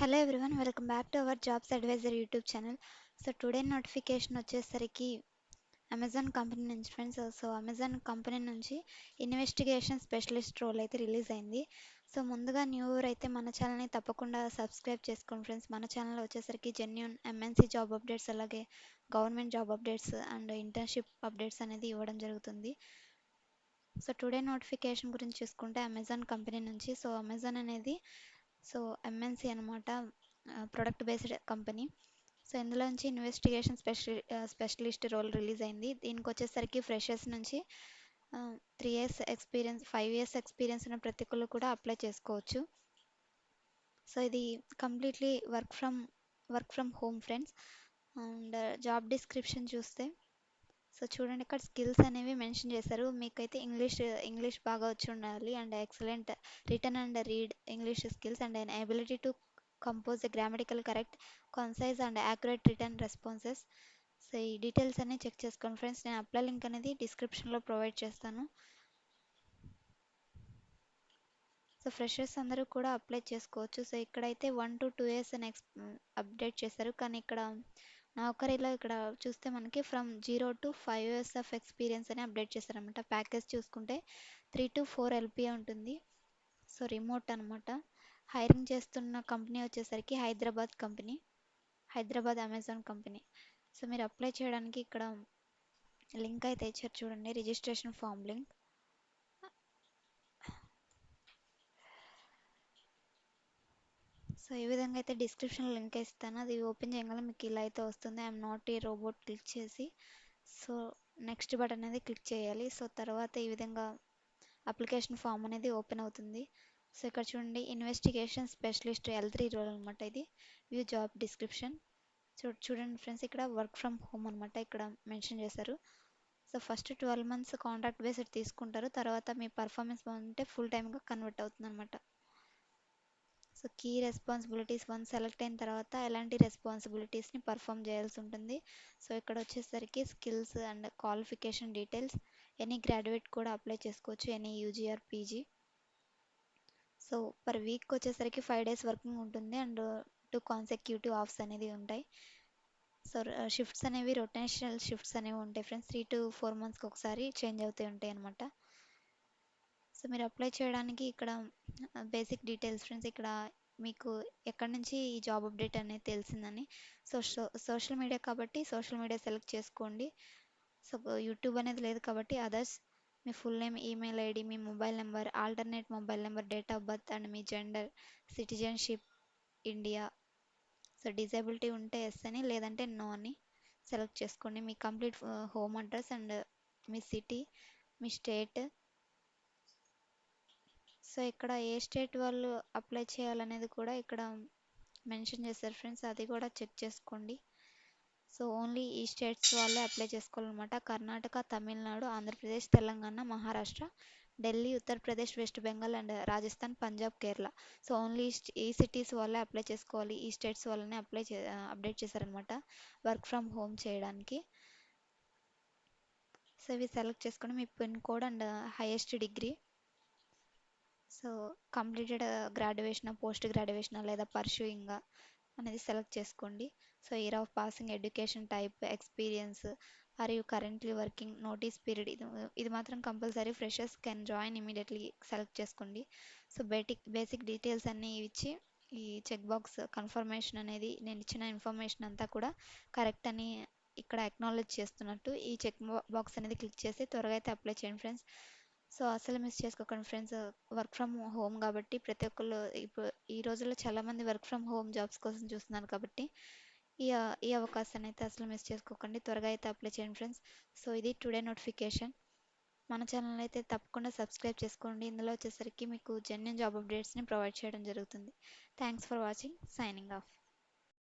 Hello everyone, welcome back to our jobs advisor YouTube channel. So today notification వచ్చేసరికి Amazon company నుంచి friends. So Amazon company నుంచి investigation specialist role అయితే release అయింది. So ముందుగా new year అయితే మన ఛానల్ని తప్పకుండా సబ్స్క్రైబ్ చేసుకోండి ఫ్రెండ్స్. మన ఛానల్ వచ్చేసరికి జెన్యూన్ ఎంఎన్సీ జాబ్ అప్డేట్స్, అలాగే government job updates and internship updates అనేది ఇవ్వడం జరుగుతుంది. సో టుడే నోటిఫికేషన్ గురించి చూసుకుంటే అమెజాన్ కంపెనీ నుంచి, సో అమెజాన్ అనేది ఎంఎన్సి అనమాట, ప్రొడక్ట్ బేస్డ్ కంపెనీ. సో ఇందులోంచి ఇన్వెస్టిగేషన్ స్పెషలిస్ట్ రోల్ రిలీజ్ అయింది. దీనికి వచ్చేసరికి ఫ్రెషర్స్ నుంచి 3 ఇయర్స్ ఎక్స్పీరియన్స్, 5 ఇయర్స్ ఎక్స్పీరియన్స్ ఉన్న ప్రతి ఒక్కరు కూడా అప్లై చేసుకోవచ్చు. సో ఇది completely work from home friends. And job description చూస్తే, సో చూడండి, ఇక్కడ స్కిల్స్ అనేవి మెన్షన్ చేశారు. మీకైతే ఇంగ్లీష్ బాగా వచ్చి ఉండాలి, and excellent return and read English skills and an ability to compose grammatical correct, concise and accurate return responses. So ఈ డీటెయిల్స్ అన్ని చెక్ చేసుకోండి ఫ్రెండ్స్. నేను అప్లై లింక్ అనేది డిస్క్రిప్షన్లో ప్రొవైడ్ చేస్తాను. సో ఫ్రెషర్స్ అందరూ కూడా అప్లై చేసుకోవచ్చు. సో ఇక్కడైతే 1 to 2 years అని అప్డేట్ చేశారు, కానీ ఇక్కడ నౌకరీలో ఇక్కడ చూస్తే మనకి from 0 to 5 years of experience అని అప్డేట్ చేశారనమాట. ప్యాకేజ్ చూసుకుంటే 3 to 4 LPA ఉంటుంది. సో రిమోట్ అనమాట. హైరింగ్ చేస్తున్న కంపెనీ వచ్చేసరికి హైదరాబాద్ అమెజాన్ కంపెనీ. సో మీరు అప్లై చేయడానికి ఇక్కడ లింక్ అయితే ఇచ్చారు చూడండి, రిజిస్ట్రేషన్ ఫామ్ లింక్. సో ఈ విధంగా అయితే డిస్క్రిప్షన్లో లింక్ ఇస్తాను, అది ఓపెన్ చేయగల మీకు ఇలా అయితే వస్తుంది. I'm not a robot click చేసి, సో నెక్స్ట్ బటన్ అనేది క్లిక్ చేయాలి. సో తర్వాత ఈ విధంగా అప్లికేషన్ ఫామ్ అనేది ఓపెన్ అవుతుంది. సో ఇక్కడ చూడండి, ఇన్వెస్టిగేషన్ స్పెషలిస్ట్ L3 రోల్ అనమాట. ఇది వ్యూ జాబ్ డిస్క్రిప్షన్. చూడండి ఫ్రెండ్స్, ఇక్కడ వర్క్ ఫ్రమ్ హోమ్ అనమాట ఇక్కడ మెన్షన్ చేశారు. So first 12 months contract based తీసుకుంటారు, తర్వాత మీ పర్ఫార్మెన్స్ బాగుంటే ఫుల్ టైమ్గా కన్వర్ట్ అవుతుంది అనమాట. So key responsibilities, one select అయిన తర్వాత ఎలాంటి రెస్పాన్సిబిలిటీస్ని పర్ఫామ్ చేయాల్సి ఉంటుంది. సో ఇక్కడ వచ్చేసరికి skills and qualification details, any graduate కూడా అప్లై చేసుకోవచ్చు, any UG or PG. So per week వచ్చేసరికి 5 days వర్కింగ్ ఉంటుంది, అండ్ 2 consecutive ఆఫ్స్ అనేది ఉంటాయి. సో షిఫ్ట్స్ అనేవి రొటేషనల్ షిఫ్ట్స్ అనేవి ఉంటాయి ఫ్రెండ్స్. 3 to 4 monthsకి ఒకసారి చేంజ్ అవుతూ ఉంటాయి అనమాట. సో మీరు అప్లై చేయడానికి ఇక్కడ బేసిక్ డీటెయిల్స్ ఫ్రెండ్స్. ఇక్కడ మీకు ఎక్కడి నుంచి ఈ జాబ్ అప్డేట్ అనేది తెలిసిందని, సో సోషల్ మీడియా కాబట్టి సోషల్ మీడియా సెలెక్ట్ చేసుకోండి. సో యూట్యూబ్ అనేది లేదు కాబట్టి అదర్స్, మీ ఫుల్ నేమ్, ఈమెయిల్ ఐడి, మీ mobile number, alternate mobile number, date of birth and మీ gender, citizenship India. So disability ఉంటే ఎస్ అని, లేదంటే నో అని సెలెక్ట్ చేసుకోండి. మీ కంప్లీట్ హోమ్ అడ్రస్ అండ్ మీ సిటీ, మీ స్టేట్. సో ఇక్కడ ఏ స్టేట్ వాళ్ళు అప్లై చేయాలనేది కూడా ఇక్కడ మెన్షన్ చేశారు ఫ్రెండ్స్, అది కూడా చెక్ చేసుకోండి. సో ఓన్లీ ఈ స్టేట్స్ వాళ్ళే అప్లై చేసుకోవాలన్నమాట. Karnataka, Tamil Nadu, Andhra Pradesh, Telangana, Maharashtra, Delhi, Uttar Pradesh, west Bengal and Rajasthan, Punjab, Kerala. So only ఈ సిటీస్ వాళ్ళే అప్లై చేసుకోవాలి, ఈ స్టేట్స్ వాళ్ళని అప్డేట్ చేశారనమాట వర్క్ ఫ్రమ్ హోమ్ చేయడానికి. సో ఇవి సెలెక్ట్ చేసుకొని మీ pin code and highest degree, so completed graduation, post graduation లేదా పర్సూయింగ్ అనేది సెలెక్ట్ చేసుకోండి. So year of passing, education type, experience, are you currently working, notice period, ఇది మాత్రం compulsory freshers can join immediately select చేసుకోండి. So basic details అన్నీ ఇచ్చి ఈ check box confirmation అనేది, నేను ఇచ్చిన ఇన్ఫర్మేషన్ అంతా కూడా కరెక్ట్ అని ఇక్కడ అక్నాలెడ్జ్ చేస్తున్నట్టు ఈ చెక్ బాక్స్ అనేది క్లిక్ చేసి త్వరగా అయితే అప్లై చేయండి ఫ్రెండ్స్. సో అసలు మిస్ చేసుకోకండి ఫ్రెండ్స్. వర్క్ ఫ్రమ్ హోమ్ కాబట్టి ప్రతి ఒక్కళ్ళు ఇప్పుడు ఈ రోజుల్లో చాలామంది వర్క్ ఫ్రమ్ హోమ్ జాబ్స్ కోసం చూస్తున్నారు కాబట్టి ఈ అవకాశాన్ని అయితే అసలు మిస్ చేసుకోకండి, త్వరగా అయితే అప్లై చేయండి ఫ్రెండ్స్. సో ఇది టుడే నోటిఫికేషన్. మన ఛానల్ అయితే తప్పకుండా సబ్స్క్రైబ్ చేసుకోండి. ఇందులో వచ్చేసరికి మీకు జెన్యూన్ జాబ్ అప్డేట్స్ని ప్రొవైడ్ చేయడం జరుగుతుంది. Thanks for watching, signing off.